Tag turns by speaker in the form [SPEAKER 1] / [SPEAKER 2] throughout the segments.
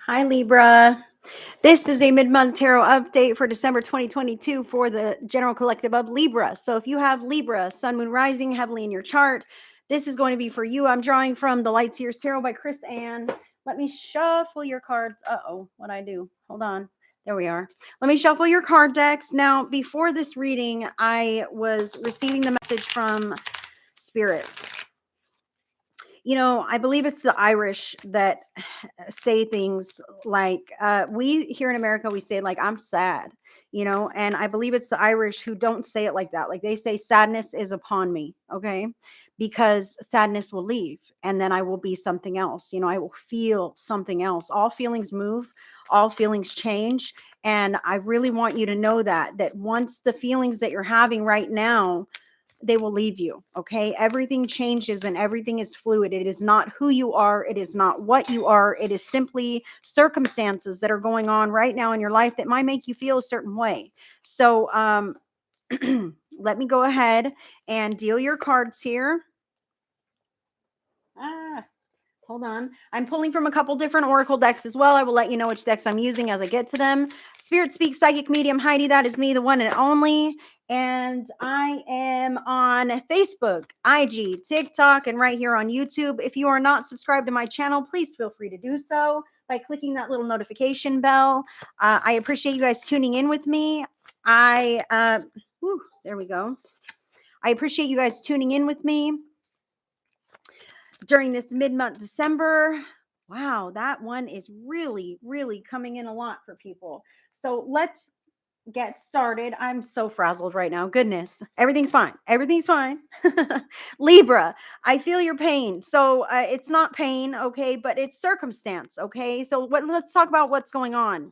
[SPEAKER 1] Hi, Libra. This is a mid-month tarot update for December 2022 for the general collective of Libra. So if you have Libra, Sun, Moon, Rising heavily in your chart, this is going to be for you. I'm drawing from the Light Seers Tarot by Chris Ann. Let me shuffle your cards. Uh-oh, what'd I do? Hold on. There we are. Let me shuffle your card decks. Now, before this reading, I was receiving the message from Spirit. I believe it's the Irish that say things like, we here in America, we say, like, I'm sad, and I believe it's the Irish who don't say it like that. Like, they say, sadness is upon me, okay? Because sadness will leave and then I will be something else. I will feel something else. All feelings move, all feelings change. And I really want you to know that once the feelings that you're having right now, they will leave you. Okay. Everything changes and everything is fluid. It is not who you are. It is not what you are. It is simply circumstances that are going on right now in your life that might make you feel a certain way. So, let me go ahead and deal your cards here. Ah, Hold on. I'm pulling from a couple different oracle decks as well. I will let you know which decks I'm using as I get to them. Spirit Speaks Psychic Medium Heidi, that is me, the one and only. And I am on Facebook, IG, TikTok, and right here on YouTube. If you are not subscribed to my channel, please feel free to do so by clicking that little notification bell. I appreciate you guys tuning in with me. There we go. I appreciate you guys tuning in with me during this mid-month December. Wow, that one is really, really coming in a lot for people. So let's get started. I'm so frazzled right now. Goodness. Everything's fine. Everything's fine. Libra, I feel your pain. So it's not pain, okay, but it's circumstance, okay? So let's talk about what's going on.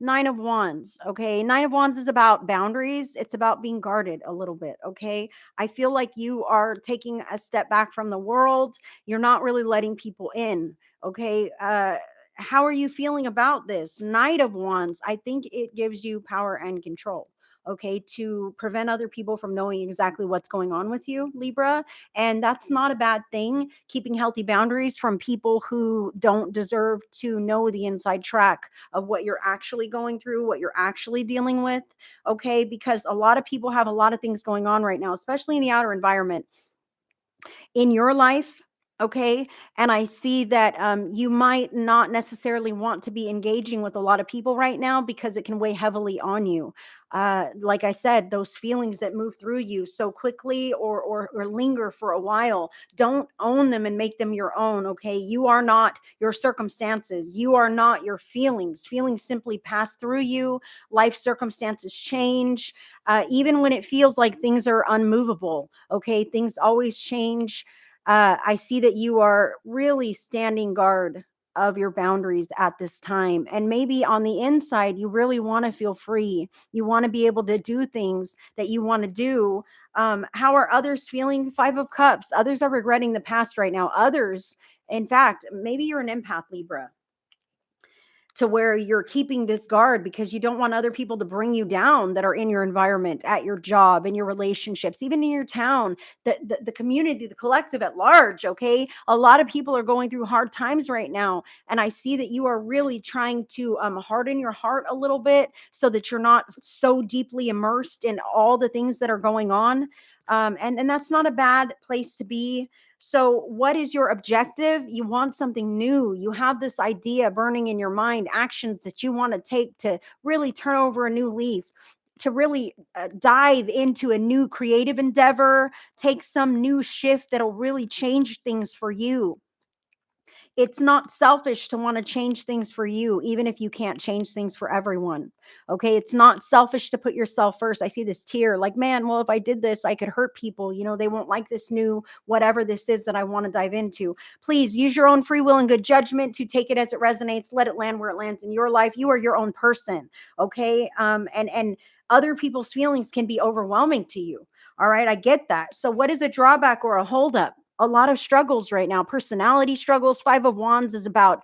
[SPEAKER 1] Nine of Wands. Okay. Nine of Wands is about boundaries. It's about being guarded a little bit. Okay. I feel like you are taking a step back from the world. You're not really letting people in. Okay. How are you feeling about this? Knight of Wands. I think it gives you power and control. Okay. To prevent other people from knowing exactly what's going on with you, Libra. And that's not a bad thing. Keeping healthy boundaries from people who don't deserve to know the inside track of what you're actually going through, what you're actually dealing with. Okay. Because a lot of people have a lot of things going on right now, especially in the outer environment in your life. Okay. And I see that you might not necessarily want to be engaging with a lot of people right now because it can weigh heavily on you. Like I said, those feelings that move through you so quickly or linger for a while, don't own them and make them your own. Okay. You are not your circumstances. You are not your feelings. Feelings simply pass through you. Life circumstances change. Even when it feels like things are unmovable. Okay. Things always change. I see that you are really standing guard of your boundaries at this time. And maybe on the inside, you really want to feel free. You want to be able to do things that you want to do. How are others feeling? Five of Cups. Others are regretting the past right now. Others, in fact, maybe you're an empath, Libra, to where you're keeping this guard because you don't want other people to bring you down that are in your environment, at your job, in your relationships, even in your town, the community, the collective at large. Okay. A lot of people are going through hard times right now. And I see that you are really trying to harden your heart a little bit so that you're not so deeply immersed in all the things that are going on. And that's not a bad place to be. So, what is your objective? You want something new. You have this idea burning in your mind, actions that you want to take to really turn over a new leaf, to really dive into a new creative endeavor, take some new shift that'll really change things for you. It's not selfish to want to change things for you, even if you can't change things for everyone. Okay. It's not selfish to put yourself first. I see this tear like, man, well, if I did this, I could hurt people. They won't like this new, whatever this is that I want to dive into. Please use your own free will and good judgment to take it as it resonates. Let it land where it lands in your life. You are your own person. Okay. And other people's feelings can be overwhelming to you. All right. I get that. So, what is a drawback or a holdup? A lot of struggles right now, personality struggles. Five of Wands is about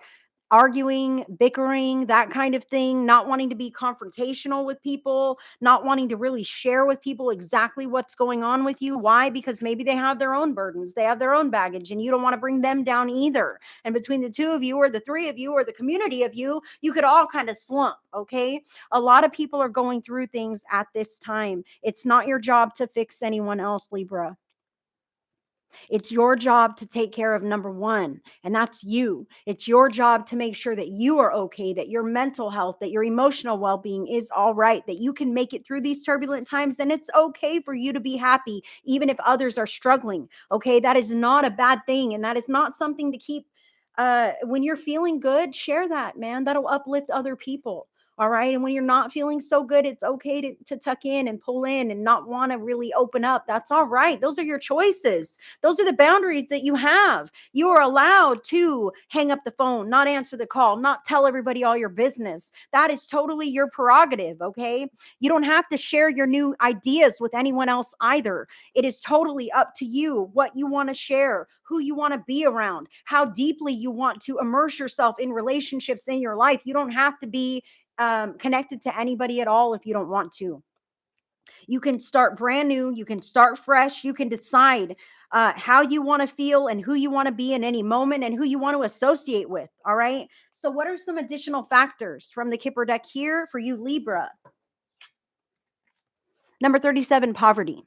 [SPEAKER 1] arguing, bickering, that kind of thing, not wanting to be confrontational with people, not wanting to really share with people exactly what's going on with you. Why? Because maybe they have their own burdens, they have their own baggage, and you don't want to bring them down either. And between the two of you, or the three of you, or the community of you, you could all kind of slump. Okay. A lot of people are going through things at this time. It's not your job to fix anyone else, Libra. It's your job to take care of number one, and that's you. It's your job to make sure that you are okay, that your mental health, that your emotional well being is all right, that you can make it through these turbulent times. And it's okay for you to be happy, even if others are struggling. Okay. That is not a bad thing. And that is not something to keep. When you're feeling good, share that, man. That'll uplift other people. All right. And when you're not feeling so good, it's okay to tuck in and pull in and not want to really open up. That's all right. Those are your choices. Those are the boundaries that you have. You are allowed to hang up the phone, not answer the call, not tell everybody all your business. That is totally your prerogative. Okay. You don't have to share your new ideas with anyone else either. It is totally up to you what you want to share, who you want to be around, how deeply you want to immerse yourself in relationships in your life. You don't have to be connected to anybody at all if you don't want to. You can start brand new. You can start fresh. You can decide how you want to feel and who you want to be in any moment and who you want to associate with. All right. So, what are some additional factors from the Kipper deck here for you, Libra? Number 37, poverty.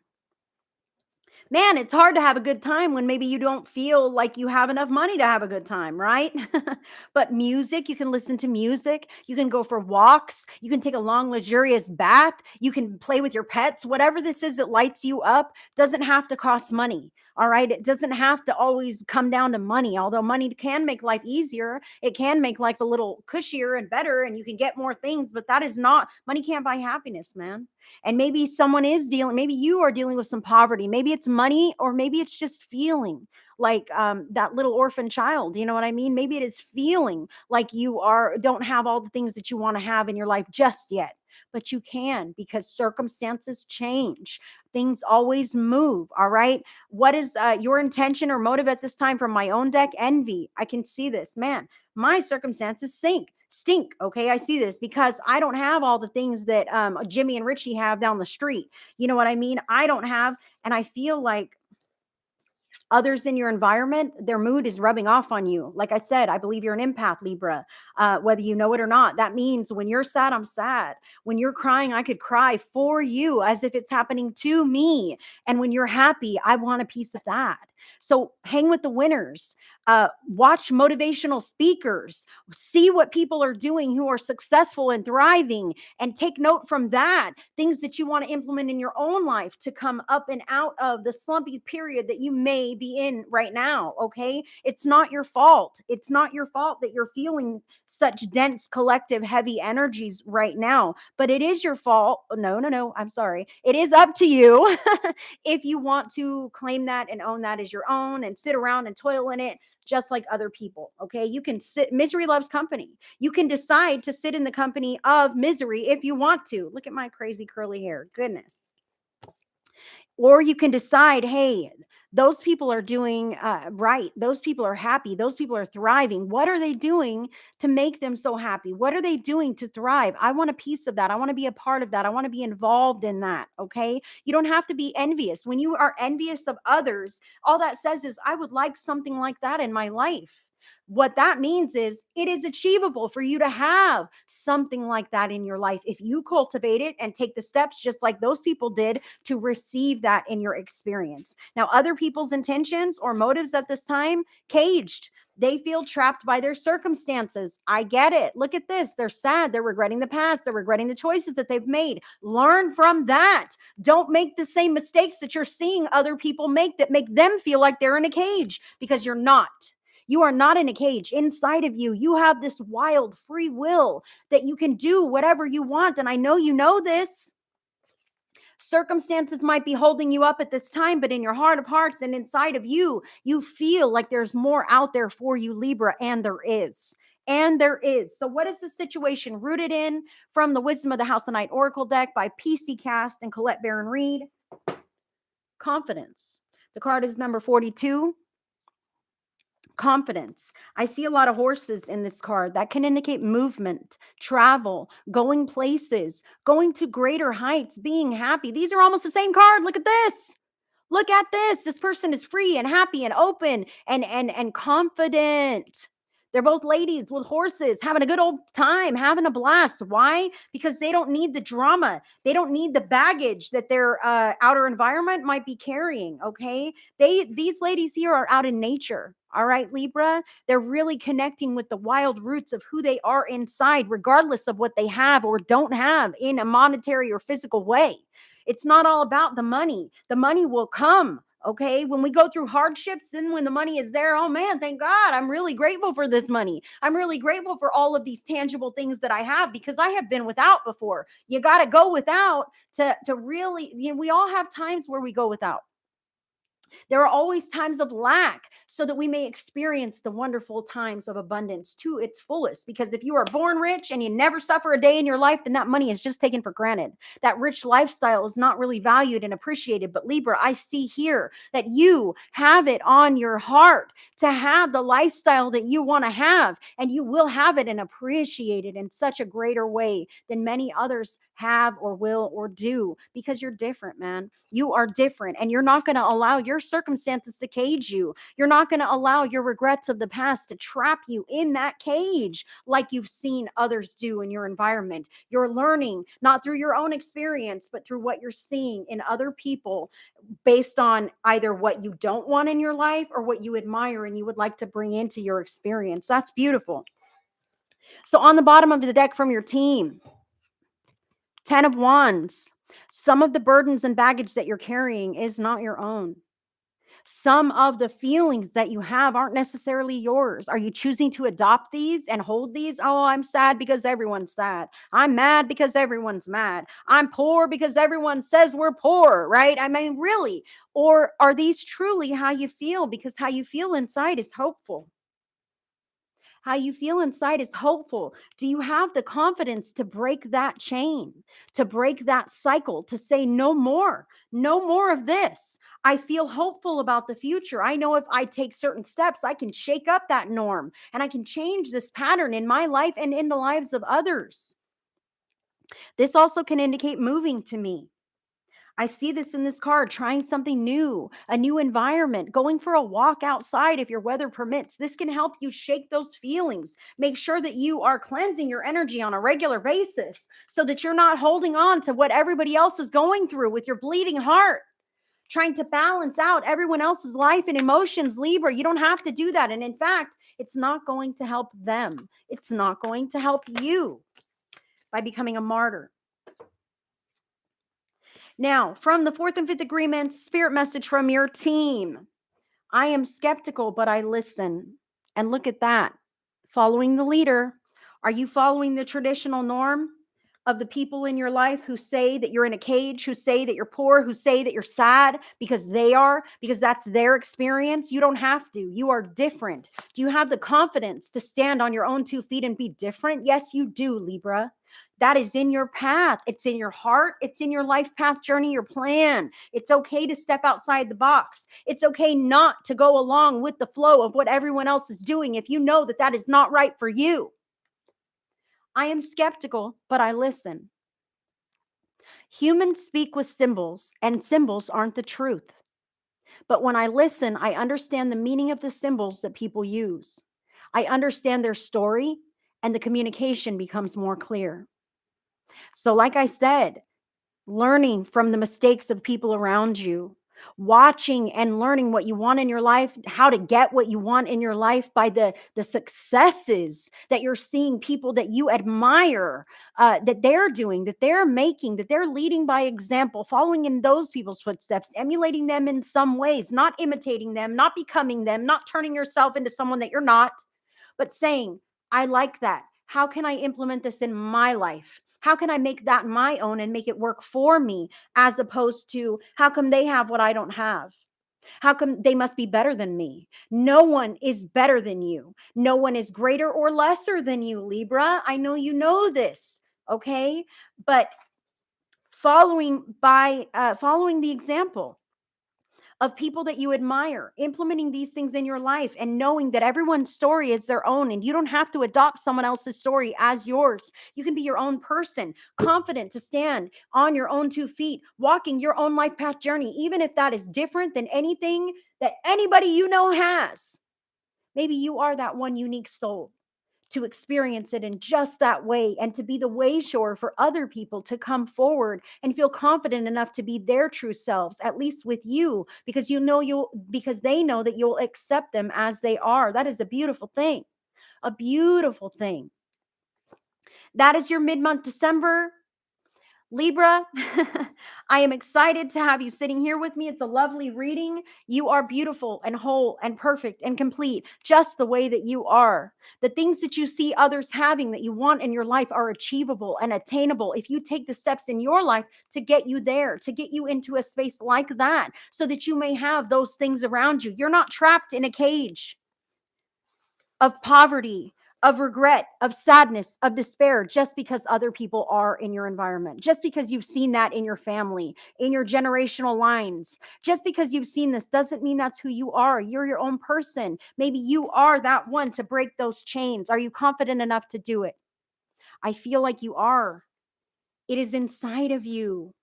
[SPEAKER 1] Man, it's hard to have a good time when maybe you don't feel like you have enough money to have a good time, right? But music, you can listen to music, you can go for walks, you can take a long, luxurious bath, you can play with your pets, whatever this is that lights you up doesn't have to cost money. All right. It doesn't have to always come down to money, although money can make life easier. It can make life a little cushier and better, and you can get more things, but that is not, money can't buy happiness, man. And maybe someone is dealing, maybe you are dealing with some poverty. Maybe it's money, or maybe it's just feeling like that little orphan child. You know what I mean? Maybe it is feeling like you don't have all the things that you want to have in your life just yet. But you can, because circumstances change. Things always move. All right. What is your intention or motive at this time? From my own deck, envy. I can see this, man. My circumstances stink. Okay. I see this because I don't have all the things that Jimmy and Richie have down the street. You know what I mean? I don't have, and I feel like others in your environment, their mood is rubbing off on you. Like I said, I believe you're an empath, Libra, whether you know it or not. That means when you're sad, I'm sad. When you're crying, I could cry for you as if it's happening to me. And when you're happy, I want a piece of that. So hang with the winners, watch motivational speakers, see what people are doing who are successful and thriving, and take note from that, things that you want to implement in your own life to come up and out of the slumpy period that you may be in right now. Okay. It's not your fault. It's not your fault that you're feeling such dense, collective, heavy energies right now, but it is your fault. No, no, no. I'm sorry. It is up to you if you want to claim that and own that as your own and sit around and toil in it just like other people. Okay. You can sit, misery loves company. You can decide to sit in the company of misery if you want to. Look at my crazy curly hair. Goodness. Or you can decide, hey, those people are doing right. Those people are happy. Those people are thriving. What are they doing to make them so happy? What are they doing to thrive? I want a piece of that. I want to be a part of that. I want to be involved in that. Okay. You don't have to be envious. When you are envious of others, all that says is, I would like something like that in my life. What that means is it is achievable for you to have something like that in your life if you cultivate it and take the steps just like those people did to receive that in your experience. Now, other people's intentions or motives at this time, caged. They feel trapped by their circumstances. I get it. Look at this. They're sad. They're regretting the past. They're regretting the choices that they've made. Learn from that. Don't make the same mistakes that you're seeing other people make that make them feel like they're in a cage, because you're not. You are not in a cage. Inside of you, you have this wild free will that you can do whatever you want. And I know you know this. Circumstances might be holding you up at this time, but in your heart of hearts and inside of you, you feel like there's more out there for you, Libra, and there is. And there is. So, what is the situation rooted in from the Wisdom of the House of Night Oracle deck by PC Cast and Colette Baron Reed? Confidence. The card is number 42. Confidence. I see a lot of horses in this card. That can indicate movement, travel, going places, going to greater heights, being happy. These are almost the same card. Look at this. Look at this. This person is free and happy and open and confident. They're both ladies with horses having a good old time, having a blast. Why? Because they don't need the drama. They don't need the baggage that their outer environment might be carrying. Okay, these ladies here are out in nature. All right, Libra. They're really connecting with the wild roots of who they are inside, regardless of what they have or don't have in a monetary or physical way. It's not all about the money. The money will come. Okay. When we go through hardships, then when the money is there, oh man, thank God. I'm really grateful for this money. I'm really grateful for all of these tangible things that I have because I have been without before. You got to go without to really, we all have times where we go without. There are always times of lack so that we may experience the wonderful times of abundance to its fullest. Because if you are born rich and you never suffer a day in your life, then that money is just taken for granted. That rich lifestyle is not really valued and appreciated. But Libra, I see here that you have it on your heart to have the lifestyle that you want to have, and you will have it and appreciate it in such a greater way than many others have or will or do, because you're different, man. You are different, and you're not going to allow your circumstances to cage you. You're not going to allow your regrets of the past to trap you in that cage like you've seen others do in your environment. You're learning not through your own experience, but through what you're seeing in other people based on either what you don't want in your life or what you admire and you would like to bring into your experience. That's beautiful. So, on the bottom of the deck from your team, 10 of Wands. Some of the burdens and baggage that you're carrying is not your own. Some of the feelings that you have aren't necessarily yours. Are you choosing to adopt these and hold these? Oh, I'm sad because everyone's sad. I'm mad because everyone's mad. I'm poor because everyone says we're poor, right? I mean, really? Or are these truly how you feel? Because how you feel inside is hopeful. How you feel inside is hopeful. Do you have the confidence to break that chain, to break that cycle, to say no more of this? I feel hopeful about the future. I know if I take certain steps, I can shake up that norm and I can change this pattern in my life and in the lives of others. This also can indicate moving to me. I see this in this card, trying something new, a new environment, going for a walk outside if your weather permits. This can help you shake those feelings. Make sure that you are cleansing your energy on a regular basis so that you're not holding on to what everybody else is going through with your bleeding heart, trying to balance out everyone else's life and emotions. Libra, you don't have to do that. And in fact, it's not going to help them. It's not going to help you by becoming a martyr. Now, from the fourth and fifth agreements, spirit message from your team. I am skeptical, but I listen. And look at that. Following the leader. Are you following the traditional norm of the people in your life who say that you're in a cage, who say that you're poor, who say that you're sad because because that's their experience? You don't have to. You are different. Do you have the confidence to stand on your own 2 feet and be different? Yes, you do, Libra. That is in your path. It's in your heart. It's in your life path journey, your plan. It's okay to step outside the box. It's okay not to go along with the flow of what everyone else is doing if you know that that is not right for you. I am skeptical, but I listen. Humans speak with symbols, and symbols aren't the truth. But when I listen, I understand the meaning of the symbols that people use. I understand their story, and the communication becomes more clear. So, like I said, learning from the mistakes of people around you, watching and learning what you want in your life, how to get what you want in your life by the successes that you're seeing people that you admire, that they're doing, that they're making, that they're leading by example, following in those people's footsteps, emulating them in some ways, not imitating them, not becoming them, not turning yourself into someone that you're not, but saying, I like that. How can I implement this in my life? How can I make that my own and make it work for me, as opposed to how come they have what I don't have? How come they must be better than me? No one is better than you. No one is greater or lesser than you, Libra. I know you know this, okay? But following the example of people that you admire, implementing these things in your life and knowing that everyone's story is their own and you don't have to adopt someone else's story as yours. You can be your own person, confident to stand on your own 2 feet, walking your own life path journey, even if that is different than anything that anybody you know has. Maybe you are that one unique soul to experience it in just that way and to be the way shower for other people to come forward and feel confident enough to be their true selves, at least with you, because because they know that you'll accept them as they are. That is a beautiful thing. A beautiful thing. That is your mid-month December. Libra, I am excited to have you sitting here with me. It's a lovely reading. You are beautiful and whole and perfect and complete, just the way that you are. The things that you see others having that you want in your life are achievable and attainable if you take the steps in your life to get you there, to get you into a space like that, so that you may have those things around you. You're not trapped in a cage of poverty, of regret, of sadness, of despair, just because other people are in your environment, just because you've seen that in your family, in your generational lines. Just because you've seen this doesn't mean that's who you are. You're your own person. Maybe you are that one to break those chains. Are you confident enough to do it? I feel like you are. It is inside of you.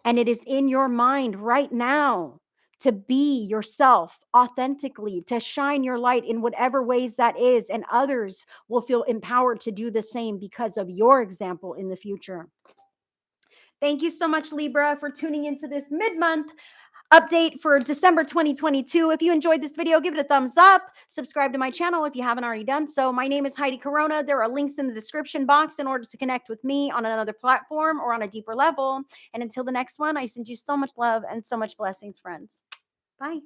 [SPEAKER 1] And it is in your mind right now to be yourself authentically, to shine your light in whatever ways that is. And others will feel empowered to do the same because of your example in the future. Thank you so much, Libra, for tuning into this mid-month update for December 2022. If you enjoyed this video, give it a thumbs up. Subscribe to my channel if you haven't already done so. My name is Heidi Corona. There are links in the description box in order to connect with me on another platform or on a deeper level. And until the next one, I send you so much love and so much blessings, friends. Bye.